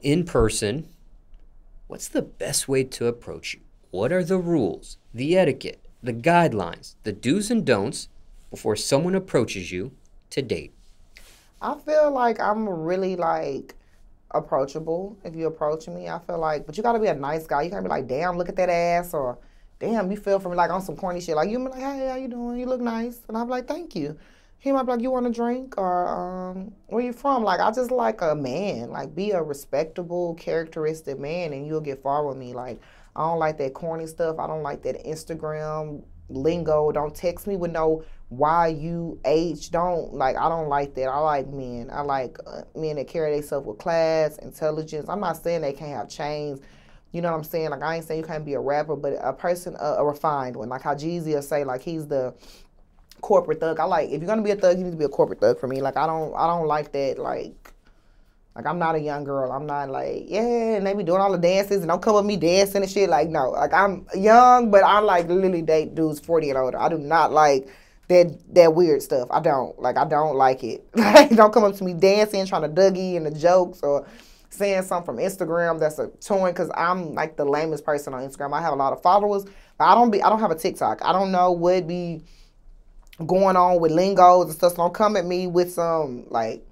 In person, what's the best way to approach you? What are the rules, the etiquette, the guidelines, the do's and don'ts before someone approaches you to date? I feel like I'm really like approachable if you approach me. I feel like, but you gotta be a nice guy. You can't be like, damn, look at that ass, or damn, you feel for me like on some corny shit. Like you be like, hey, how you doing? You look nice, and I'm like, thank you. He might be like, you want a drink, or where you from? Like I just like a man, like be a respectable, characteristic man, and you'll get far with me. Like I don't like that corny stuff. I don't like that Instagram lingo. Don't text me with no YUH. Don't like. I don't like that. I like men. I like men that carry themselves with class, intelligence. I'm not saying they can't have chains. You know what I'm saying? Like I ain't saying you can't be a rapper, but a person, a refined one. Like how Jeezy will say, like he's the corporate thug. I like if you're gonna be a thug, you need to be a corporate thug for me. Like I don't like that. Like I'm not a young girl. I'm not like, yeah, and they be doing all the dances and don't come with me dancing and shit. Like no, like I'm young, but I like literally date dudes 40 and older. I do not like that weird stuff. I don't like it. Like don't come up to me dancing, trying to Dougie and the jokes or saying something from Instagram that's a toy because I'm like the lamest person on Instagram. I have a lot of followers, but I don't have a TikTok. I don't know what be going on with lingos and stuff. So don't come at me with some like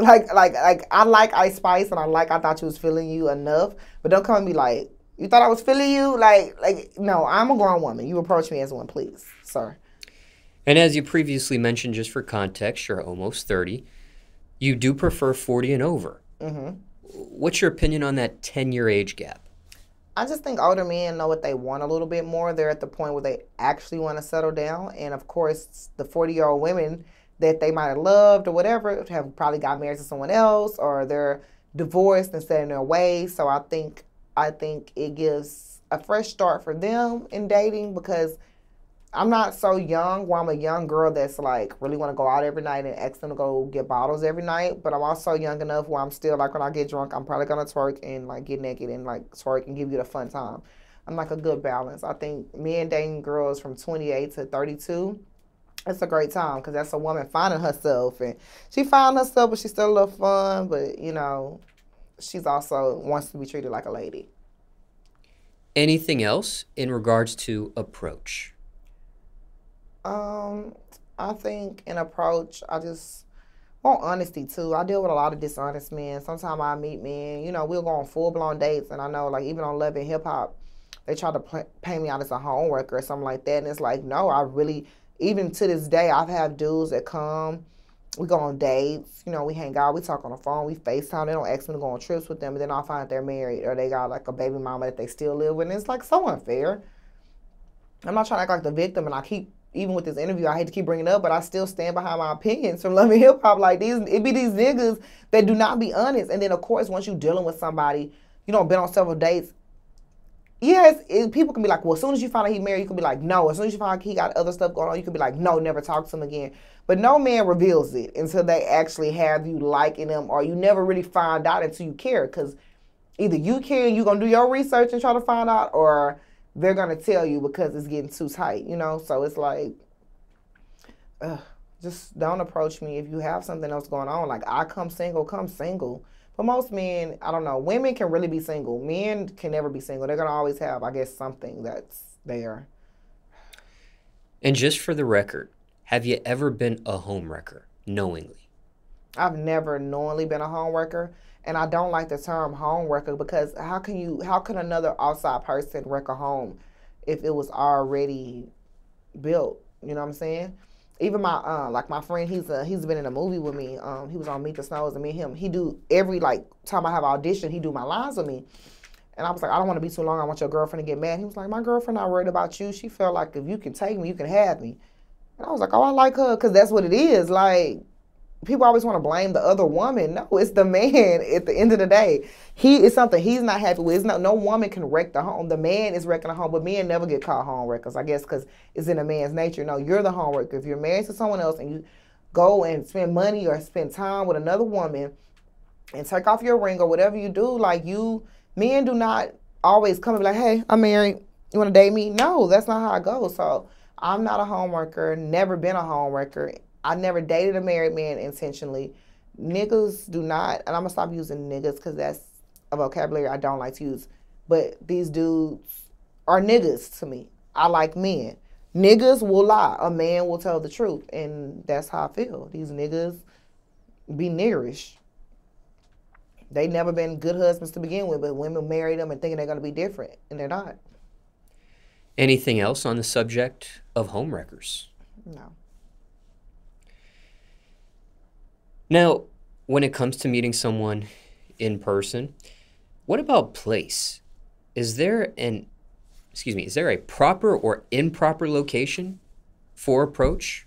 I like Ice Spice and I thought you was feeling you enough, but don't come and be like you thought I was feeling you like no, I'm a grown woman. You approach me as one, please, sir. And as you previously mentioned, just for context, you're almost 30. You do prefer 40 and over. What's your opinion on that 10-year age gap? I just think older men know what they want a little bit more. They're at the point where they actually want to settle down, and of course, the 40-year-old women that they might have loved or whatever have probably got married to someone else or they're divorced and set in their ways. So I think it gives a fresh start for them in dating because I'm not so young where I'm a young girl that's like really want to go out every night and ask them to go get bottles every night. But I'm also young enough where I'm still like when I get drunk, I'm probably gonna twerk and like get naked and like twerk and give you the fun time. I'm like a good balance. I think men dating girls from 28 to 32, it's a great time because that's a woman finding herself and she found herself, but she's still a little fun. But she's also wants to be treated like a lady. Anything else in regards to approach? Um, I think an approach, I just want honesty too. I deal with a lot of dishonest men. Sometimes I meet men, we'll go on full blown dates, and I know like even on Love and Hip Hop, they try to pay me out as a homeworker or something like that, and it's like no, I really even to this day I've had dudes that come. We go on dates, we hang out, we talk on the phone, we FaceTime. They don't ask me to go on trips with them, and then I'll find out they're married or they got like a baby mama that they still live with. And it's like so unfair. I'm not trying to act like the victim, and I keep even with this interview, I hate to keep bringing it up, but I still stand behind my opinions from Love and Hip Hop. Like it be these niggas that do not be honest, and then of course once you dealing with somebody, been on several dates. Yes, people can be like, well, as soon as you find out he married, you can be like, no. As soon as you find out he got other stuff going on, you can be like, no, never talk to him again. But no man reveals it until they actually have you liking them, or you never really find out until you care, because either you care and you're gonna do your research and try to find out, or they're gonna tell you because it's getting too tight. So it's like, just don't approach me if you have something else going on. Like I come single, come single. But most men, I don't know, women can really be single. Men can never be single. They're gonna always have, I guess, something that's there. And just for the record, have you ever been a homewrecker knowingly? I've never knowingly been a homewrecker, and I don't like the term homewrecker because how can another outside person wreck a home if it was already built? You know what I'm saying? Even my like my friend, he's been in a movie with me. He was on Meet the Snows, and me and him. He do every like time I have an audition, he do my lines with me. And I was like, I don't want to be too long. I want your girlfriend to get mad. He was like, my girlfriend not worried about you. She felt like if you can take me, you can have me. And I was like, oh, I like her because that's what it is. Like people always want to blame the other woman. No, it's the man at the end of the day. He is something he's not happy with. It's no woman can wreck the home. The man is wrecking the home, but men never get called home wreckers, I guess, because it's in a man's nature. No, you're the home wrecker. If you're married to someone else and you go and spend money or spend time with another woman and take off your ring or whatever you do, like men do not always come and be like, hey, I'm married. You want to date me? No, that's not how it goes. So I'm not a home wrecker, never been a home wrecker. I never dated a married man intentionally. Niggas do not, and I'm gonna stop using niggas because a vocabulary I don't like to use. But these dudes are niggas to me. I like men. Niggas will lie. A man will tell the truth. And that's how I feel. These niggas be niggerish. They never been good husbands to begin with, but women marry them and thinking they're going to be different, and they're not. Anything else on the subject of homewreckers? No. Now, when it comes to meeting someone in person, what about place? Is there a proper or improper location for approach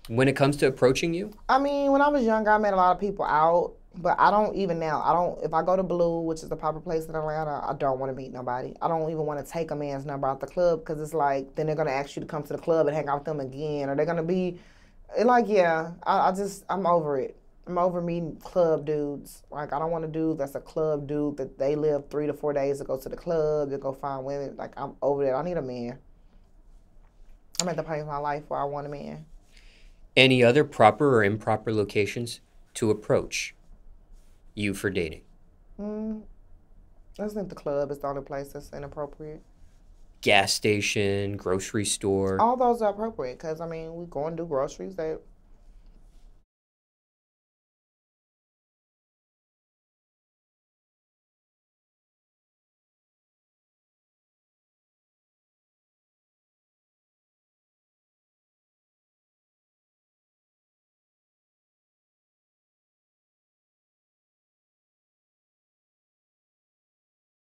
when it comes to approaching you? I mean, when I was younger, I met a lot of people out, but I don't even now. If I go to Blue, which is the proper place in Atlanta, I don't want to meet nobody. I don't even want to take a man's number out the club because it's like, then they're going to ask you to come to the club and hang out with them again, or they're going to be like, yeah, I'm over it. I'm over meeting club dudes. Like, I don't want a dude that's a club dude that they live 3 to 4 days to go to the club, to go find women. Like, I'm over that. I need a man. I'm at the point in my life where I want a man. Any other proper or improper locations to approach you for dating? I think the club is the only place that's inappropriate. Gas station, grocery store. All those are appropriate because, I mean, we go and do groceries.